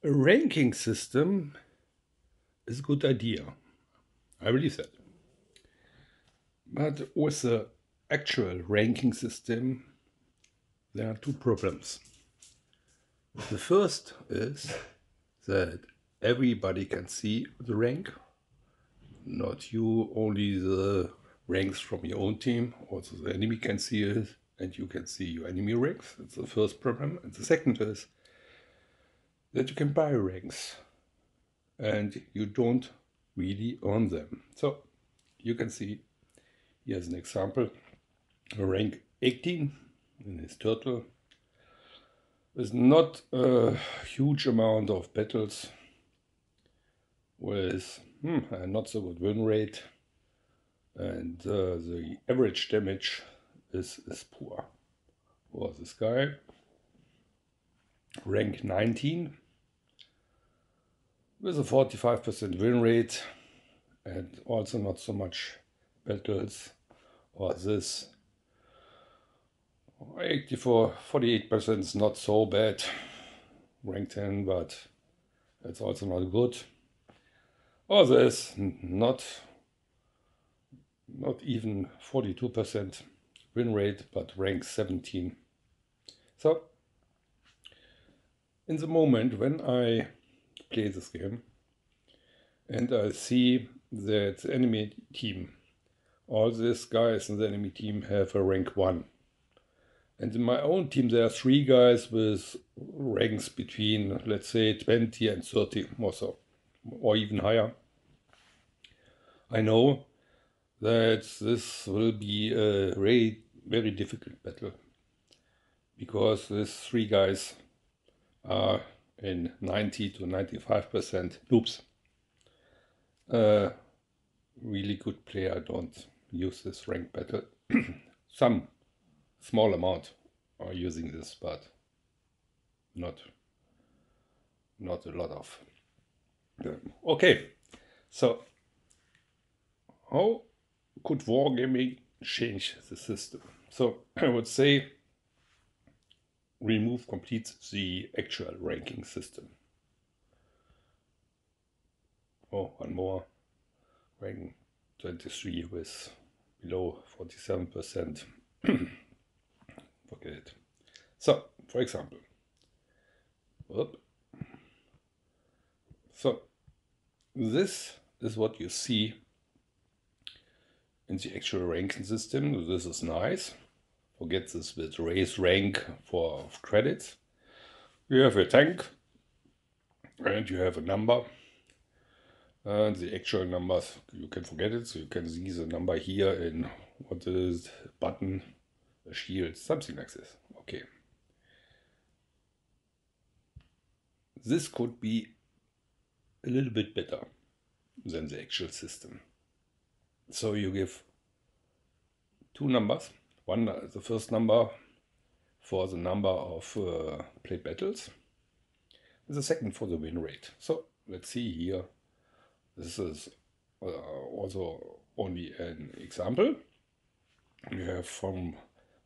A ranking system is a good idea. I believe that. But with the actual ranking system, there are two problems. The first is that everybody can see the rank, not you, only the ranks from your own team. Also the enemy can see it, and you can see your enemy ranks. That's the first problem. And the second is that you can buy ranks, and you don't really earn them. So you can see here's an example. Rank 18 in his turtle with not a huge amount of battles, with a not so good win rate, and the average damage is poor. For this guy, rank 19 with a 45% win rate and also not so much battles, or this 48% is not so bad, rank 10, but it's also not good. Or this not even 42% win rate, but rank 17. So in the moment when I play this game and I see that the enemy team, all these guys in the enemy team have a rank 1. And in my own team there are 3 guys with ranks between, let's say, 20 and 30 or so, or even higher. I know that this will be a very difficult battle, because these 3 guys are in 90 to 95% noobs. Really good player don't use this rank battle. Some small amount are using this, but not a lot of them. Okay, so how could wargaming change the system? So I would say remove complete the actual ranking system. Oh, one more. Rank 23 with below 47%. Forget it. So, for example, so this is what you see in the actual ranking system. This is nice. Forget this with raise rank for credits. You have a tank and you have a number, and the actual numbers you can forget it. So you can see the number here in what is button, a shield, something like this. Okay. This could be a little bit better than the actual system. So you give 2 numbers. One, the first number for the number of played battles, and the second for the win rate. So let's see here. This is also only an example. You have for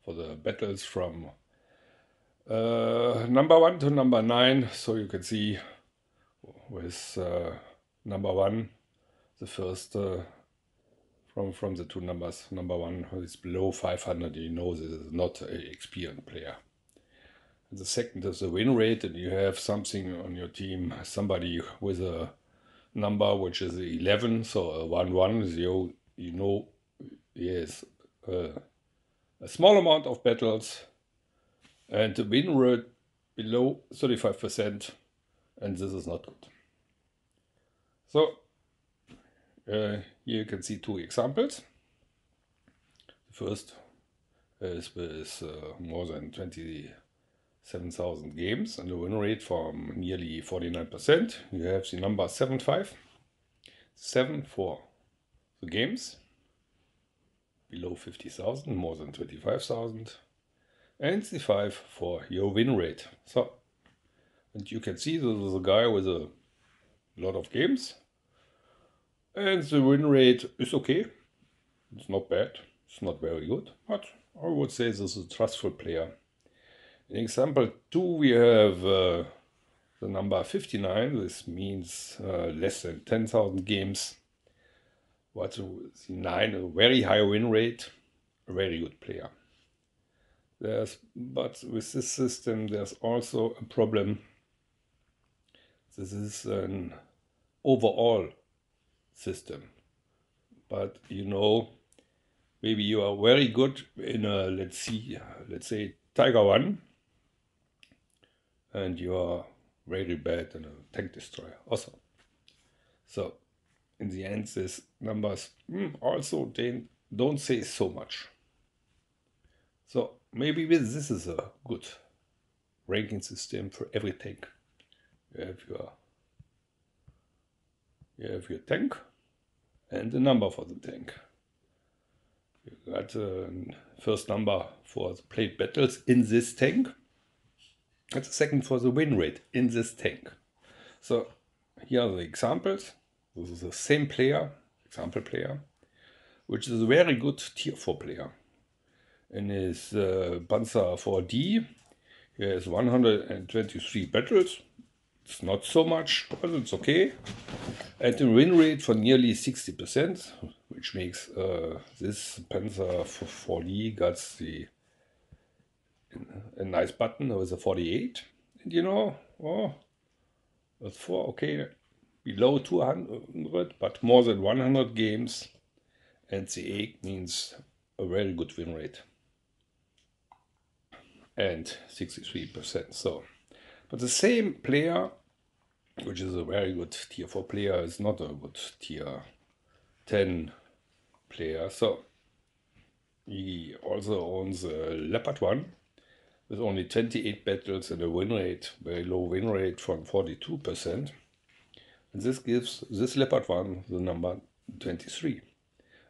the battles from number 1 to number 9. So you can see with number 1, the first from the 2 numbers, number 1 is below 500. You know this is not an experienced player. And the second is the win rate, and you have something on your team, somebody with a number which is 11, so a 1-1, you know he has a small amount of battles and the win rate below 35%, and this is not good. So here you can see 2 examples. The first is with more than 27,000 games and a win rate from nearly 49%. You have the number 7-5, 7 for the games below 50,000, more than 25,000, and the 5 for your win rate. So, and you can see this is a guy with a lot of games, and the win rate is okay. It's not bad. It's not very good, but I would say this is a trustful player. In example 2, we have the number 59, this means less than 10,000 games. What's the 9, a very high win rate, a very good player. But with this system, there's also a problem. This is an overall system. But you know, maybe you are very good in a, let's say Tiger 1, and you are very bad in a tank destroyer also. So in the end, these numbers also they don't say so much. So maybe this is a good ranking system for every tank. You have your tank and the number for the tank. You got the first number for the played battles in this tank, and the second for the win rate in this tank. So here are the examples. This is the same player, example player, which is a very good tier 4 player. In his Panzer 4D, he has 123 battles. It's not so much, but it's okay. And a win rate for nearly 60%, which makes this Panzer 4D got a nice button with a 48. And you know, that's 4, okay, below 200, but more than 100 games. And the 8 means a very good win rate. And 63%. So, but the same player, which is a very good tier 4 player, is not a good tier 10 player. So he also owns a Leopard 1 with only 28 battles and a win rate, very low win rate from 42%. And this gives this Leopard 1 the number 23.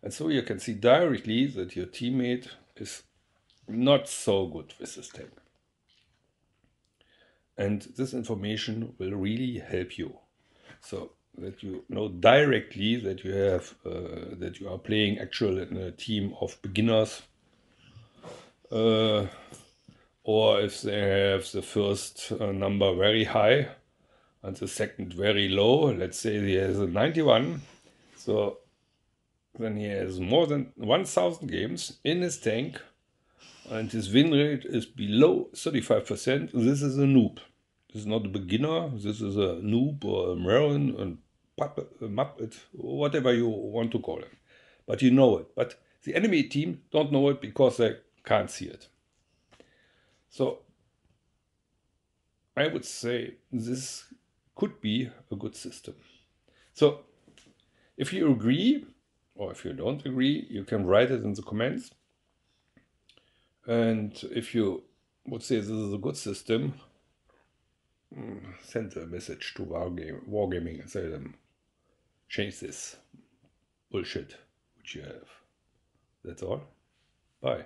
And so you can see directly that your teammate is not so good with this tank. And this information will really help you, so that you know directly that you have that you are playing actually in a team of beginners, or if they have the first number very high and the second very low. Let's say he has a 91, so then he has more than 1,000 games in his tank, and his win rate is below 35%. This is a noob. This is not a beginner. This is a noob or a Marin, a Muppet, whatever you want to call it. But you know it. But the enemy team don't know it because they can't see it. So I would say this could be a good system. So if you agree, or if you don't agree, you can write it in the comments. And if you would say this is a good system, send a message to Wargaming and say them, change this bullshit which you have. That's all. Bye.